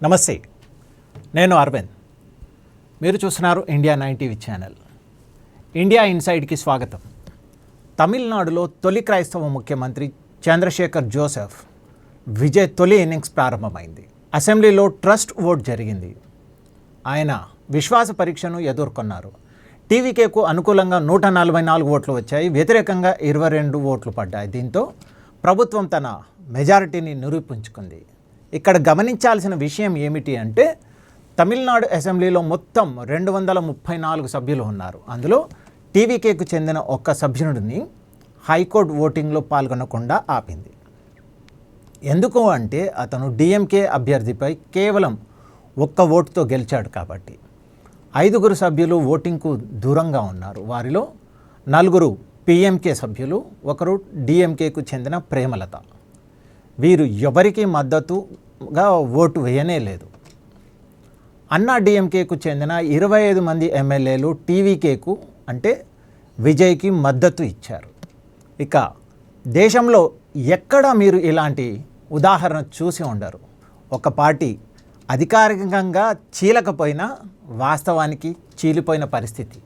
నమస్తే, నేను అరవింద్. మీరు చూస్తున్నారు ఇండియా 9 టీవీ ఛానల్. ఇండియా ఇన్సైడ్కి స్వాగతం. తమిళనాడులో తొలి క్రైస్తవ ముఖ్యమంత్రి చంద్రశేఖర్ జోసెఫ్ విజయ్ తొలి ఇన్నింగ్స్ ప్రారంభమైంది. అసెంబ్లీలో ట్రస్ట్ ఓట్ జరిగింది. ఆయన విశ్వాస పరీక్షను ఎదుర్కొన్నారు. టీవీకేకు అనుకూలంగా 144 ఓట్లు వచ్చాయి, వ్యతిరేకంగా 22 ఓట్లు పడ్డాయి. దీంతో ప్రభుత్వం తన మెజారిటీని నిరూపించుకుంది. ఇక్కడ గమనించాల్సిన విషయం ఏమిటి అంటే, తమిళనాడు అసెంబ్లీలో మొత్తం 234 సభ్యులు ఉన్నారు. అందులో టీవీకేకు చెందిన ఒక్క సభ్యుడిని హైకోర్టు ఓటింగ్లో పాల్గొనకుండా ఆపింది. ఎందుకు అంటే అతను డిఎంకే అభ్యర్థిపై కేవలం ఒక్క ఓటుతో గెలిచాడు కాబట్టి. 5 సభ్యులు ఓటింగ్కు దూరంగా ఉన్నారు. వారిలో 4 పిఎంకే సభ్యులు, 1 డిఎంకేకు చెందిన ప్రేమలత. వీరు ఎవరికి మద్దతుగా ఓటు వేయనే లేదు. అన్నా డిఎంకేకు చెందిన 25 మంది ఎమ్మెల్యేలు టీవీకేకు అంటే విజయ్కి మద్దతు ఇచ్చారు. ఇక దేశంలో ఎక్కడ మీరు ఇలాంటి ఉదాహరణ చూసి ఉండరు. ఒక పార్టీ అధికారికంగా చీలకపోయినా వాస్తవానికి చీలిపోయిన పరిస్థితి.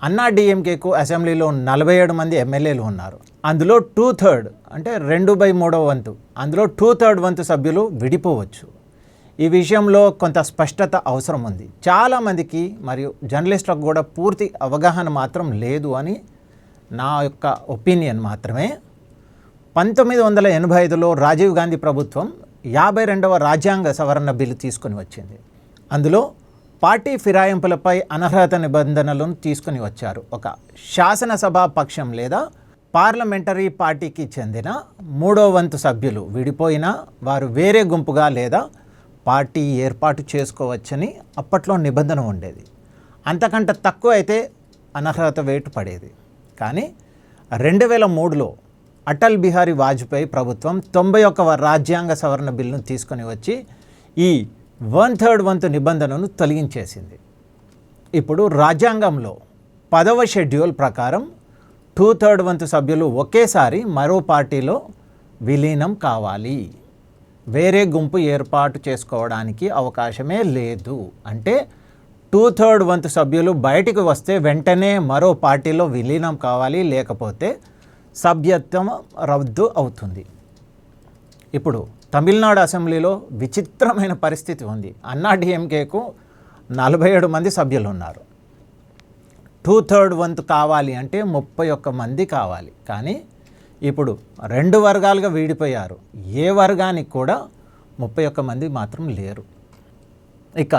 అన్నా డిఎంకేకు అసెంబ్లీలో 47 మంది ఎమ్మెల్యేలు ఉన్నారు. అందులో 2/3 అంటే 2/3 వంతు, అందులో 2/3 వంతు సభ్యులు విడిపోవచ్చు. ఈ విషయంలో కొంత స్పష్టత అవసరం ఉంది. చాలామందికి మరియు జర్నలిస్టులకు కూడా పూర్తి అవగాహన మాత్రం లేదు అని నా యొక్క ఒపీనియన్ మాత్రమే. 1985లో రాజీవ్ గాంధీ ప్రభుత్వం 52వ రాజ్యాంగ సవరణ బిల్లు తీసుకొని వచ్చింది. అందులో పార్టీ ఫిరాయింపులపై అనర్హత నిబంధనలను తీసుకుని వచ్చారు. ఒక శాసనసభ పక్షం లేదా పార్లమెంటరీ పార్టీకి చెందిన 3వ వంతు సభ్యులు విడిపోయినా వారు వేరే గుంపుగా లేదా పార్టీ ఏర్పాటు చేసుకోవచ్చని అప్పట్లో నిబంధన ఉండేది. అంతకంటే తక్కువ అయితే అనర్హత వేటు పడేది. కానీ 2003లో అటల్ బిహారీ వాజ్పేయి ప్రభుత్వం 91వ రాజ్యాంగ సవరణ బిల్లును తీసుకొని వచ్చి ఈ 1/3 వంతు నిబంధనను తొలగించేసింది. ఇప్పుడు రాజ్యాంగంలో 10వ షెడ్యూల్ ప్రకారం 2/3 వంతు సభ్యులు ఒకేసారి మరో పార్టీలో విలీనం కావాలి. వేరే గుంపు ఏర్పాటు చేసుకోవడానికి అవకాశమే లేదు. అంటే 2/3 వంతు సభ్యులు బయటికి వస్తే వెంటనే మరో పార్టీలో విలీనం కావాలి, లేకపోతే సభ్యత్వం రద్దు అవుతుంది. ఇప్పుడు తమిళనాడు అసెంబ్లీలో విచిత్రమైన పరిస్థితి ఉంది. అన్నా డిఎంకేకు 47 మంది సభ్యులు ఉన్నారు. 2/3 వంతు కావాలి అంటే 31 మంది కావాలి. కానీ ఇప్పుడు 2 వర్గాలుగా వీడిపోయారు. ఏ వర్గానికి కూడా 31 మంది మాత్రం లేరు. ఇక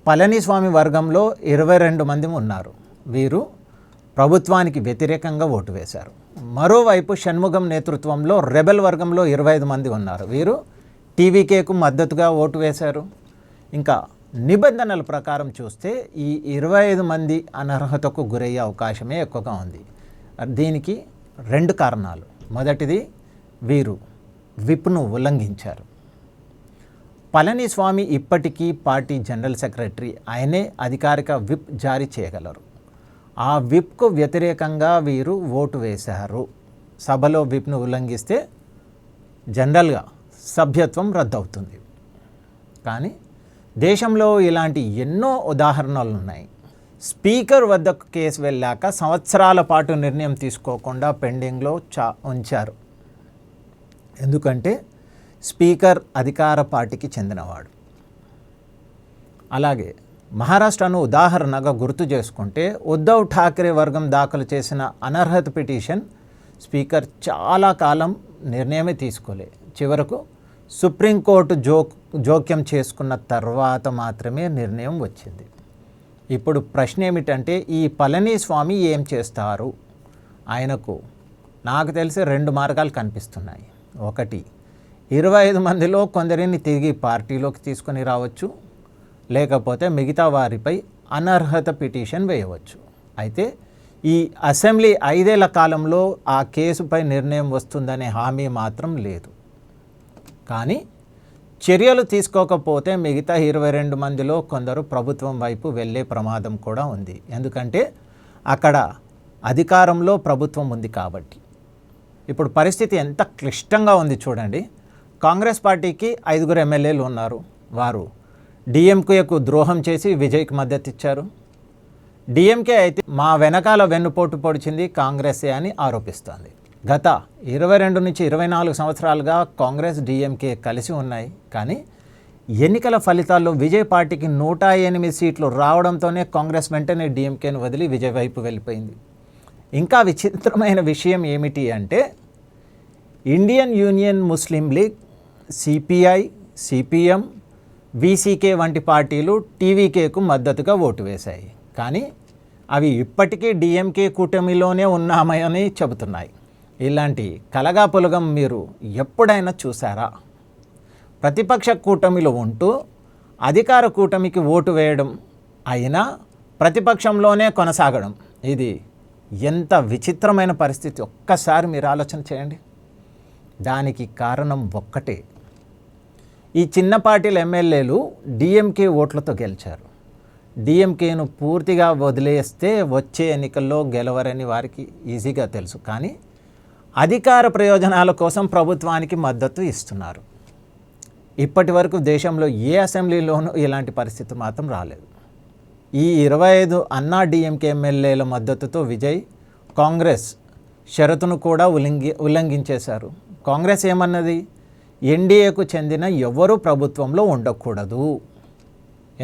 పళనిస్వామి వర్గంలో 22 మంది ఉన్నారు. వీరు ప్రభుత్వానికి వ్యతిరేకంగా ఓటు వేశారు. మరోవైపు షణ్ముగం నేతృత్వంలో రెబెల్ వర్గంలో 25 మంది ఉన్నారు. వీరు టీవీకేకు మద్దతుగా ఓటు వేశారు. ఇంకా నిబంధనల ప్రకారం చూస్తే ఈ 25 మంది అనర్హతకు గురయ్యే అవకాశమే ఎక్కువగా ఉంది. దీనికి 2 కారణాలు. మొదటిది, వీరు విప్ను ఉల్లంఘించారు. పళనిస్వామి ఇప్పటికీ పార్టీ జనరల్ సెక్రటరీ, ఆయనే అధికారిక విప్ జారీ చేయగలరు. ఆ విప్కు వ్యతిరేకంగా వీరు ఓటు వేశారు. సభలో విప్ను ఉల్లంఘిస్తే జనరల్గా సభ్యత్వం రద్దవుతుంది. కానీ దేశంలో ఇలాంటి ఎన్నో ఉదాహరణలు ఉన్నాయి. స్పీకర్ వద్దకు కేసు వెళ్ళాక సంవత్సరాల పాటు నిర్ణయం తీసుకోకుండా పెండింగ్లో ఉంచారు. ఎందుకంటే స్పీకర్ అధికార పార్టీకి చెందినవాడు. అలాగే మహారాష్ట్రను ఉదాహరణగా గుర్తు చేసుకుంటే ఉద్ధవ్ ఠాక్రే వర్గం దాఖలు చేసిన అనర్హత పిటిషన్ స్పీకర్ చాలా కాలం నిర్ణయమే తీసుకోలే. చివరకు సుప్రీంకోర్టు జోక్యం చేసుకున్న తర్వాత మాత్రమే నిర్ణయం వచ్చింది. ఇప్పుడు ప్రశ్న ఏమిటంటే, ఈ పళనిస్వామి ఏం చేస్తారు? ఆయనకు నాకు తెలిసి 2 మార్గాలు కనిపిస్తున్నాయి. ఒకటి, 25 మందిలో కొందరిని తిరిగి పార్టీలోకి తీసుకొని రావచ్చు, లేకపోతే మిగతా వారిపై అనర్హత పిటిషన్ వేయవచ్చు. అయితే ఈ అసెంబ్లీ 5 ఏళ్ల కాలంలో ఆ కేసుపై నిర్ణయం వస్తుందనే హామీ మాత్రం లేదు. కానీ చర్యలు తీసుకోకపోతే మిగతా 22 మందిలో కొందరు ప్రభుత్వం వైపు వెళ్ళే ప్రమాదం కూడా ఉంది. ఎందుకంటే అక్కడ అధికారంలో ప్రభుత్వం ఉంది కాబట్టి. ఇప్పుడు పరిస్థితి ఎంత క్లిష్టంగా ఉంది చూడండి. కాంగ్రెస్ పార్టీకి 5 ఎమ్మెల్యేలు ఉన్నారు. వారు డిఎంకేకు ద్రోహం చేసి విజయ్కి మద్దతు ఇచ్చారు. డిఎంకే అయితే మా వెనకాల వెన్నుపోటు పొడిచింది కాంగ్రెసే అని ఆరోపిస్తోంది. గత 22 నుంచి 24 సంవత్సరాలుగా కాంగ్రెస్ డిఎంకే కలిసి ఉన్నాయి. కానీ ఎన్నికల ఫలితాల్లో విజయ్ పార్టీకి 108 సీట్లు రావడంతోనే కాంగ్రెస్ వెంటనే డిఎంకేను వదిలి విజయ్ వైపు వెళ్ళిపోయింది. ఇంకా విచిత్రమైన విషయం ఏమిటి అంటే ఇండియన్ యూనియన్ ముస్లిం లీగ్, సిపిఐ, సిపిఎం, విసికే వంటి పార్టీలు టీవీకేకు మద్దతుగా ఓటు వేశాయి. కానీ అవి ఇప్పటికీ డిఎంకే కూటమిలోనే ఉన్నామని చెబుతున్నాయి. ఇలాంటి కలగాపులగం మీరు ఎప్పుడైనా చూసారా? ప్రతిపక్ష కూటమిలో ఉంటూ అధికార కూటమికి ఓటు వేయడం, అయినా ప్రతిపక్షంలోనే కొనసాగడం, ఇది ఎంత విచిత్రమైన పరిస్థితి ఒక్కసారి మీరు ఆలోచన చేయండి. దానికి కారణం ఒక్కటే, ఈ చిన్న పార్టీల ఎమ్మెల్యేలు డిఎంకే ఓట్లతో గెలిచారు. డిఎంకేను పూర్తిగా వదిలేస్తే వచ్చే ఎన్నికల్లో గెలవరని వారికి ఈజీగా తెలుసు. కానీ అధికార ప్రయోజనాల కోసం ప్రభుత్వానికి మద్దతు ఇస్తున్నారు. ఇప్పటి వరకు దేశంలో ఏ అసెంబ్లీలోనూ ఇలాంటి పరిస్థితి మాత్రం రాలేదు. ఈ 25 అన్నా డిఎంకే ఎమ్మెల్యేల మద్దతుతో విజయ్ కాంగ్రెస్ షరతును కూడా ఉల్లంఘించేశారు. కాంగ్రెస్ ఏమన్నది, ఎన్డీఏకు చెందిన ఎవరూ ప్రభుత్వంలో ఉండకూడదు.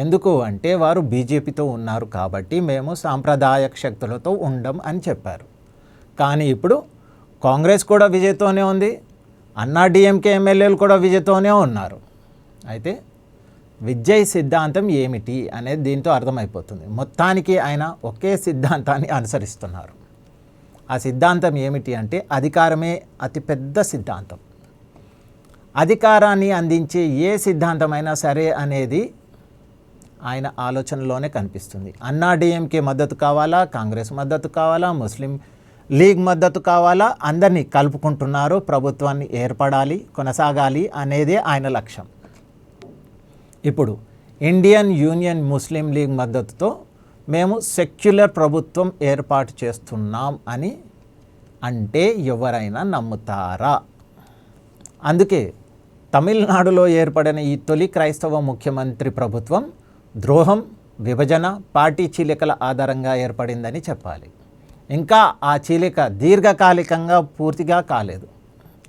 ఎందుకు అంటే వారు బీజేపీతో ఉన్నారు కాబట్టి మేము సాంప్రదాయక శక్తులతో ఉండం అని చెప్పారు. కానీ ఇప్పుడు కాంగ్రెస్ కూడా విజయ్తోనే ఉంది, అన్నా డిఎంకే ఎమ్మెల్యేలు కూడా విజయ్తోనే ఉన్నారు. అయితే విజయ్ సిద్ధాంతం ఏమిటి అనేది దీంతో అర్థమైపోతుంది. మొత్తానికి ఆయన ఒకే సిద్ధాంతాన్ని అనుసరిస్తున్నారు. ఆ సిద్ధాంతం ఏమిటి అంటే అధికారమే అతిపెద్ద సిద్ధాంతం. అధికారాన్ని అందించే ఏ సిద్ధాంతమైనా సరే అనేది ఆయన ఆలోచనలోనే కనిపిస్తుంది. అన్నా డిఎంకే మద్దతు కావాలా, కాంగ్రెస్ మద్దతు కావాలా, ముస్లిం లీగ్ మద్దతు కావాలా, అందరినీ కలుపుకుంటున్నారు. ప్రభుత్వాన్ని ఏర్పడాలి, కొనసాగాలి అనేదే ఆయన లక్ష్యం. ఇప్పుడు ఇండియన్ యూనియన్ ముస్లిం లీగ్ మద్దతుతో మేము సెక్యులర్ ప్రభుత్వం ఏర్పాటు చేస్తున్నాం అని అంటే ఎవరైనా నమ్ముతారా? అందుకే తమిళనాడులో ఏర్పడిన ఈ తొలి క్రైస్తవ ముఖ్యమంత్రి ప్రభుత్వం ద్రోహం, విభజన, పార్టీ చీలికల ఆధారంగా ఏర్పడిందని చెప్పాలి. ఇంకా ఆ చీలిక దీర్ఘకాలికంగా పూర్తిగా కాలేదు.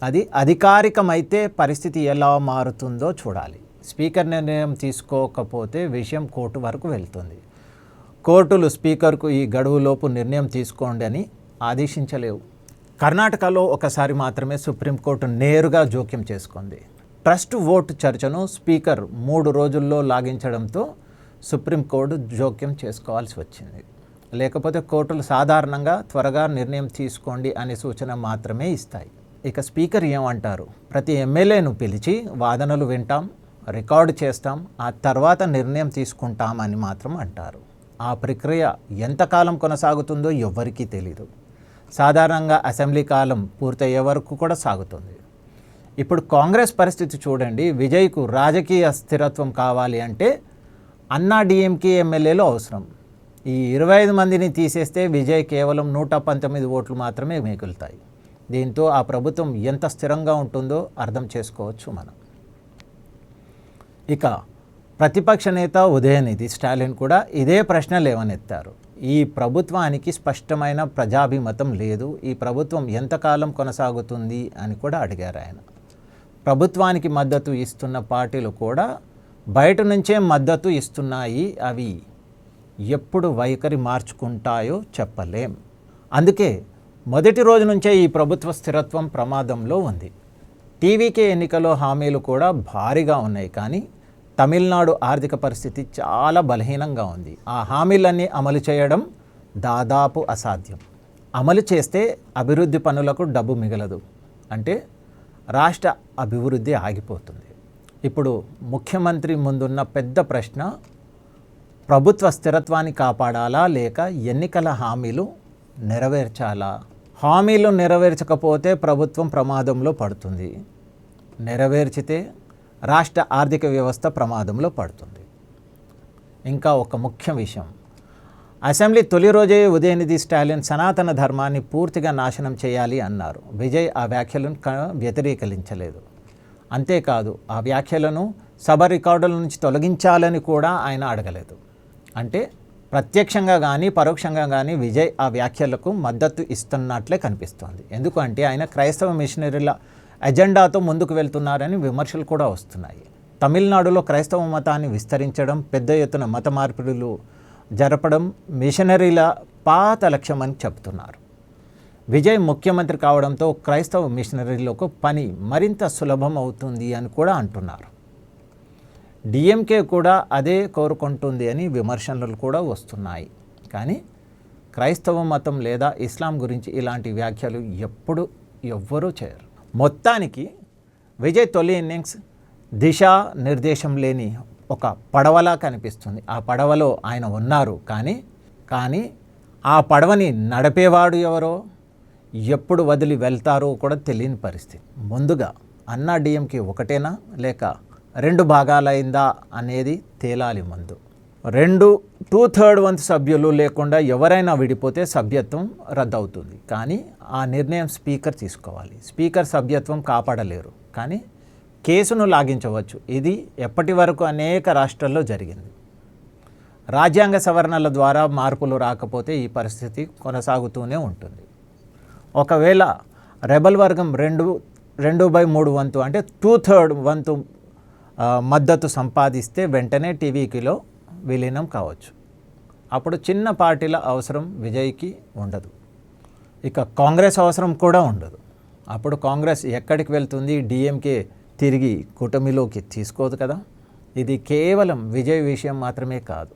అది అధికారికమైతే పరిస్థితి ఎలా మారుతుందో చూడాలి. స్పీకర్ నిర్ణయం తీసుకోకపోతే విషయం కోర్టు వరకు వెళ్తుంది. కోర్టులు స్పీకర్కు ఈ గడువులోపు నిర్ణయం తీసుకోండి అని ఆదేశించలేవు. కర్ణాటకలో ఒకసారి మాత్రమే సుప్రీంకోర్టు నేరుగా జోక్యం చేసుకుంది. ట్రస్ట్ ఓటు చర్చను స్పీకర్ 3 రోజుల్లో లాగించడంతో సుప్రీంకోర్టు జోక్యం చేసుకోవాల్సి వచ్చింది. లేకపోతే కోర్టులు సాధారణంగా త్వరగా నిర్ణయం తీసుకోండి అనే సూచన మాత్రమే ఇస్తాయి. ఇక స్పీకర్ ఏమంటారు, ప్రతి ఎమ్మెల్యేను పిలిచి వాదనలు వింటాం, రికార్డు చేస్తాం, ఆ తర్వాత నిర్ణయం తీసుకుంటాం అని మాత్రం అంటారు. ఆ ప్రక్రియ ఎంతకాలం కొనసాగుతుందో ఎవ్వరికీ తెలీదు. సాధారణంగా అసెంబ్లీ కాలం పూర్తయ్యే వరకు కూడా సాగుతుంది. ఇప్పుడు కాంగ్రెస్ పరిస్థితి చూడండి. విజయ్కు రాజకీయ స్థిరత్వం కావాలి అంటే అన్నా డిఎంకే ఎమ్మెల్యేలు అవసరం. ఈ 25 మందిని తీసేస్తే విజయ్ కేవలం 119 ఓట్లు మాత్రమే మిగులుతాయి. దీంతో ఆ ప్రభుత్వం ఎంత స్థిరంగా ఉంటుందో అర్థం చేసుకోవచ్చు మనం. ఇక ప్రతిపక్ష నేత ఉదయనిధి స్టాలిన్ కూడా ఇదే ప్రశ్న లేవనెత్తారు. ఈ ప్రభుత్వానికి స్పష్టమైన ప్రజాభిమతం లేదు, ఈ ప్రభుత్వం ఎంతకాలం కొనసాగుతుంది అని కూడా అడిగారు ఆయన. ప్రభుత్వానికి మద్దతు ఇస్తున్న పార్టీలు కూడా బయట నుంచే మద్దతు ఇస్తున్నాయి. అవి ఎప్పుడు వైఖరి మార్చుకుంటాయో చెప్పలేం. అందుకే మొదటి రోజు నుంచే ఈ ప్రభుత్వ స్థిరత్వం ప్రమాదంలో ఉంది. టీవీకే ఎన్నికల్లో హామీలు కూడా భారీగా ఉన్నాయి. కానీ తమిళనాడు ఆర్థిక పరిస్థితి చాలా బలహీనంగా ఉంది. ఆ హామీలన్నీ అమలు చేయడం దాదాపు అసాధ్యం. అమలు చేస్తే అభివృద్ధి పనులకు డబ్బు మిగలదు, అంటే రాష్ట్ర అభివృద్ధి ఆగిపోతుంది. ఇప్పుడు ముఖ్యమంత్రి ముందున్న పెద్ద ప్రశ్న, ప్రభుత్వ స్థిరత్వాన్ని కాపాడాలా లేక ఎన్నికల హామీలు నెరవేర్చాలా? హామీలు నెరవేర్చకపోతే ప్రభుత్వం ప్రమాదంలో పడుతుంది, నెరవేర్చితే రాష్ట్ర ఆర్థిక వ్యవస్థ ప్రమాదంలో పడుతుంది. ఇంకా ఒక ముఖ్య విషయం, అసెంబ్లీ తొలి రోజే ఉదయనిధి స్టాలిన్ సనాతన ధర్మాన్ని పూర్తిగా నాశనం చేయాలి అన్నారు. విజయ్ ఆ వ్యాఖ్యలను వ్యతిరేకించలేదు. అంతేకాదు ఆ వ్యాఖ్యలను సభ రికార్డుల నుంచి తొలగించాలని కూడా ఆయన అడగలేదు. అంటే ప్రత్యక్షంగా కానీ పరోక్షంగా కానీ విజయ్ ఆ వ్యాఖ్యలకు మద్దతు ఇస్తున్నట్లే కనిపిస్తోంది. ఎందుకంటే ఆయన క్రైస్తవ మిషనరీల ఎజెండాతో ముందుకు వెళ్తున్నారని విమర్శలు కూడా వస్తున్నాయి. తమిళనాడులో క్రైస్తవ మతాన్ని విస్తరించడం, పెద్ద ఎత్తున మత మార్పిడులు జరపడం మిషనరీల పాత లక్ష్యమని చెబుతున్నారు. విజయ్ ముఖ్యమంత్రి కావడంతో క్రైస్తవ మిషనరీలకు పని మరింత సులభం అవుతుంది అని కూడా అంటున్నారు. డిఎంకే కూడా అదే కోరుకుంటుంది అని విమర్శలు కూడా వస్తున్నాయి. కానీ క్రైస్తవ మతం లేదా ఇస్లాం గురించి ఇలాంటి వ్యాఖ్యలు ఎవ్వరూ చేయరు. మొత్తానికి విజయ్ తొలి ఇన్నింగ్స్ దిశా నిర్దేశం లేని ఒక పడవలా కనిపిస్తుంది. ఆ పడవలో ఆయన ఉన్నారు, కానీ ఆ పడవని నడిపేవాడు ఎవరో, ఎప్పుడు వదిలి వెళ్తారో కూడా తెలియని పరిస్థితి. ముందుగా అన్నా డిఎంకే ఒకటేనా లేక 2 భాగాలైందా అనేది తేలాలి. ముందు 2/3 వంతు సభ్యులు లేకుండా ఎవరైనా విడిపోతే సభ్యత్వం రద్దవుతుంది. కానీ ఆ నిర్ణయం స్పీకర్ తీసుకోవాలి. స్పీకర్ సభ్యత్వం కాపాడలేరు, కానీ కేసును లాగించవచ్చు. ఇది ఎప్పటి వరకు అనేక రాష్ట్రాల్లో జరిగింది. రాజ్యాంగ సవరణల ద్వారా మార్పులు రాకపోతే ఈ పరిస్థితి కొనసాగుతూనే ఉంటుంది. ఒకవేళ రెబల్ వర్గం 2/3 వంతు అంటే 2/3 వంతు మద్దతు సంపాదిస్తే వెంటనే టీవీకిలో విలీనం కావచ్చు. అప్పుడు చిన్న పార్టీల అవసరం విజయ్కి ఉండదు. ఇక కాంగ్రెస్ అవసరం కూడా ఉండదు. అప్పుడు కాంగ్రెస్ ఎక్కడికి వెళ్తుంది? డిఎంకే తిరిగి కూటమిలోకి తీసుకోదు కదా. ఇది కేవలం విజయ్ విషయం మాత్రమే కాదు.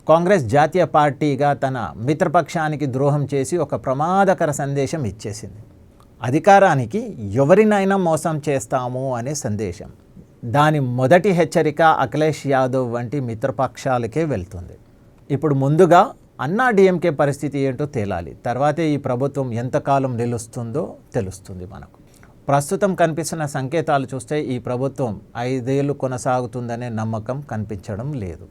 కాంగ్రెస్ జాతీయ పార్టీగా తన మిత్రపక్షానికి ద్రోహం చేసి ఒక ప్రమాదకర సందేశం ఇచ్చేసింది. అధికారానికి ఎవరినైనా మోసం చేస్తాము అనే సందేశం. దాని మొదటి హెచ్చరిక అఖిలేష్ యాదవ్ వంటి మిత్రపక్షాలకే వెళ్తుంది. ఇప్పుడు ముందుగా అన్నా డిఎంకే పరిస్థితి ఏంటో తేలాలి. తర్వాతే ఈ ప్రభుత్వం ఎంతకాలం నిలుస్తుందో తెలుస్తుంది మనకు. ప్రస్తుతం కనిపిస్తున్న సంకేతాలు చూస్తే ఈ ప్రభుత్వం 5 ఏళ్ళు కొనసాగుతుందనే నమ్మకం కనిపించడం లేదు.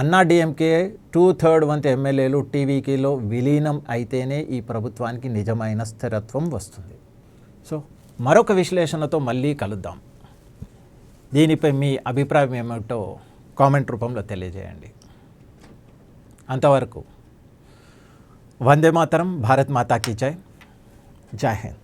అన్నా డిఎంకే 2/3 వంతు ఎమ్మెల్యేలు టీవీకీలో విలీనం అయితేనే ఈ ప్రభుత్వానికి నిజమైన స్థిరత్వం వస్తుంది. సో మరొక విశ్లేషణతో మళ్ళీ కలుద్దాం. దీనిపై మీ అభిప్రాయం ఏమిటో కామెంట్ రూపంలో తెలియజేయండి. అంతవరకు వందే మాతరం, భారత్ మాతా కీ జై, జై హింద్.